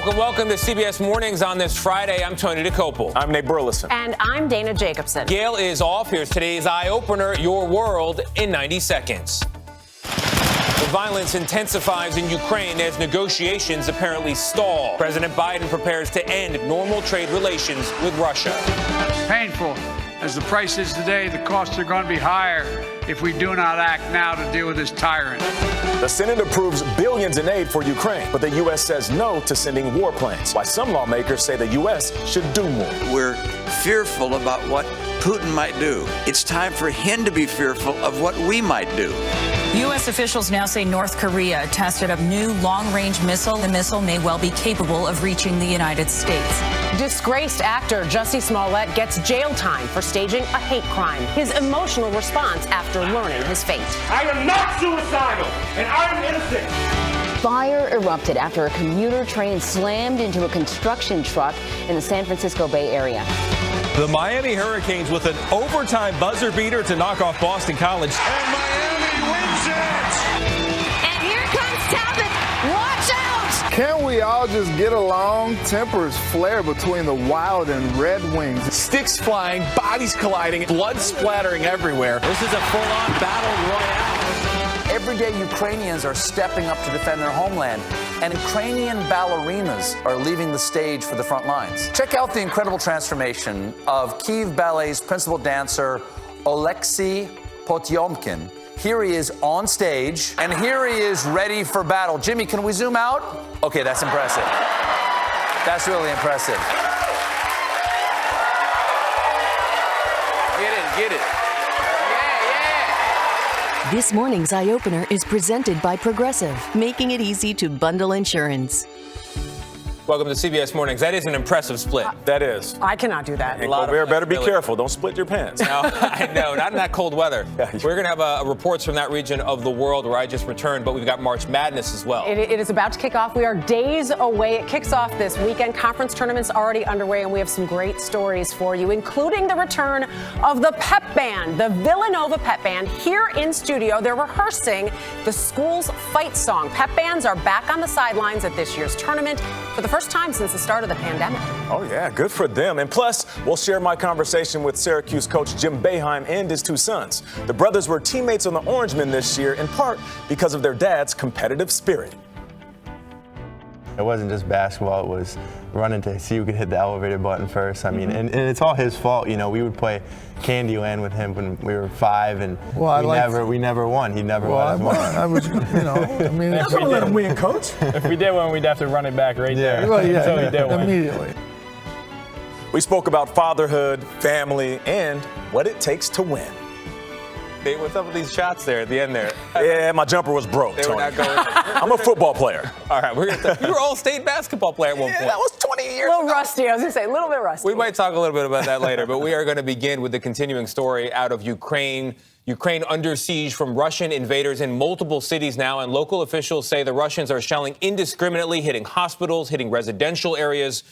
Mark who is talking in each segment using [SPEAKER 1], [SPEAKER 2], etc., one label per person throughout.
[SPEAKER 1] Welcome to CBS Mornings on this Friday. I'm Tony Dokoupil.
[SPEAKER 2] I'm Nate Burleson.
[SPEAKER 3] And I'm Dana Jacobson.
[SPEAKER 1] Gail is off. Here's today's eye-opener, Your World in 90 Seconds. The violence intensifies in Ukraine as negotiations apparently stall. President Biden prepares to end normal trade relations with Russia.
[SPEAKER 4] Painful. As the price is today, the costs are going to be higher if we do not act now to deal with this tyrant.
[SPEAKER 2] The Senate approves billions in aid for Ukraine, but the U.S. says no to sending war planes, while some lawmakers say the U.S. should do more.
[SPEAKER 5] We're fearful about what Putin might do. It's time for him to be fearful of what we might do.
[SPEAKER 6] U.S. officials now say North Korea tested a new long-range missile. The missile may well be capable of reaching the United States.
[SPEAKER 3] Disgraced actor Jussie Smollett gets jail time for staging a hate crime. His emotional response after learning his fate.
[SPEAKER 7] I am not suicidal, and I am innocent.
[SPEAKER 8] Fire erupted after a commuter train slammed into a construction truck in the San Francisco Bay Area.
[SPEAKER 9] The Miami Hurricanes with an overtime buzzer beater to knock off Boston College.
[SPEAKER 7] And Miami wins it!
[SPEAKER 6] And here comes Talbot. Watch out!
[SPEAKER 10] Can't we all just get along? Tempers flare between the Wild and Red Wings.
[SPEAKER 11] Sticks flying, bodies colliding, blood splattering everywhere.
[SPEAKER 12] This is a full-on battle royale.
[SPEAKER 13] Everyday Ukrainians are stepping up to defend their homeland, and Ukrainian ballerinas are leaving the stage for the front lines. Check out the incredible transformation of Kyiv Ballet's principal dancer, Oleksiy Potyomkin. Here he is on stage, and here he is ready for battle. Jimmy, can we zoom out? Okay, that's impressive. That's really impressive.
[SPEAKER 1] Get it.
[SPEAKER 14] This morning's eye-opener is presented by Progressive, making it easy to bundle insurance.
[SPEAKER 1] Welcome to CBS Mornings. That is an impressive split.
[SPEAKER 2] That is.
[SPEAKER 3] I cannot do that.
[SPEAKER 2] Hey, Colbert, better be careful. Don't split your pants.
[SPEAKER 1] No, I know. Not in that cold weather. We're going to have reports from that region of the world where I just returned, but we've got March Madness as well.
[SPEAKER 3] It is about to kick off. We are days away. It kicks off this weekend. Conference tournaments already underway, and we have some great stories for you, including the return of the pep band, the Villanova pep band. Here in studio, they're rehearsing the school's fight song. Pep bands are back on the sidelines at this year's tournament for the first time since the start of the pandemic.
[SPEAKER 2] Oh, yeah, good for them. And plus, we'll share my conversation with Syracuse coach Jim Boeheim and his two sons. The brothers were teammates on the Orangemen this year, in part because of their dad's competitive spirit.
[SPEAKER 15] It wasn't just basketball, it was running to see who could hit the elevator button first. I mean, and it's all his fault. You know, we would play Candyland with him when we were 5, and we never won. He never let us win.
[SPEAKER 10] I was, you know, I mean, I'm going to let him win, coach.
[SPEAKER 9] If we did win, we'd have to run it back right there.
[SPEAKER 10] Well, yeah,
[SPEAKER 9] until he did win.
[SPEAKER 10] Immediately.
[SPEAKER 2] We spoke about fatherhood, family, and what it takes to win.
[SPEAKER 1] Hey, what's up with these shots there at the end there?
[SPEAKER 2] Yeah, my jumper was broke,
[SPEAKER 1] They were
[SPEAKER 2] Tony.
[SPEAKER 1] not going.
[SPEAKER 2] I'm a football player.
[SPEAKER 1] All right, you were all-state basketball player at one point.
[SPEAKER 2] That was 20 years
[SPEAKER 3] A little rusty. I was going to say, a little bit rusty.
[SPEAKER 1] We might talk a little bit about that later, but we are going to begin with the continuing story out of Ukraine. Ukraine under siege from Russian invaders in multiple cities now, and local officials say the Russians are shelling indiscriminately, hitting hospitals, hitting residential areas.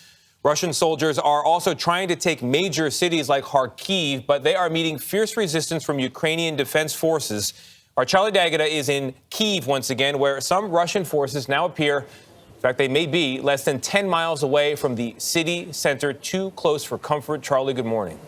[SPEAKER 1] Russian soldiers are also trying to take major cities like Kharkiv, but they are meeting fierce resistance from Ukrainian defense forces. Our Charlie D'Agata is in Kyiv once again, where some Russian forces now appear, in fact, they may be less than 10 miles away from the city center, too close for comfort. Charlie, good morning.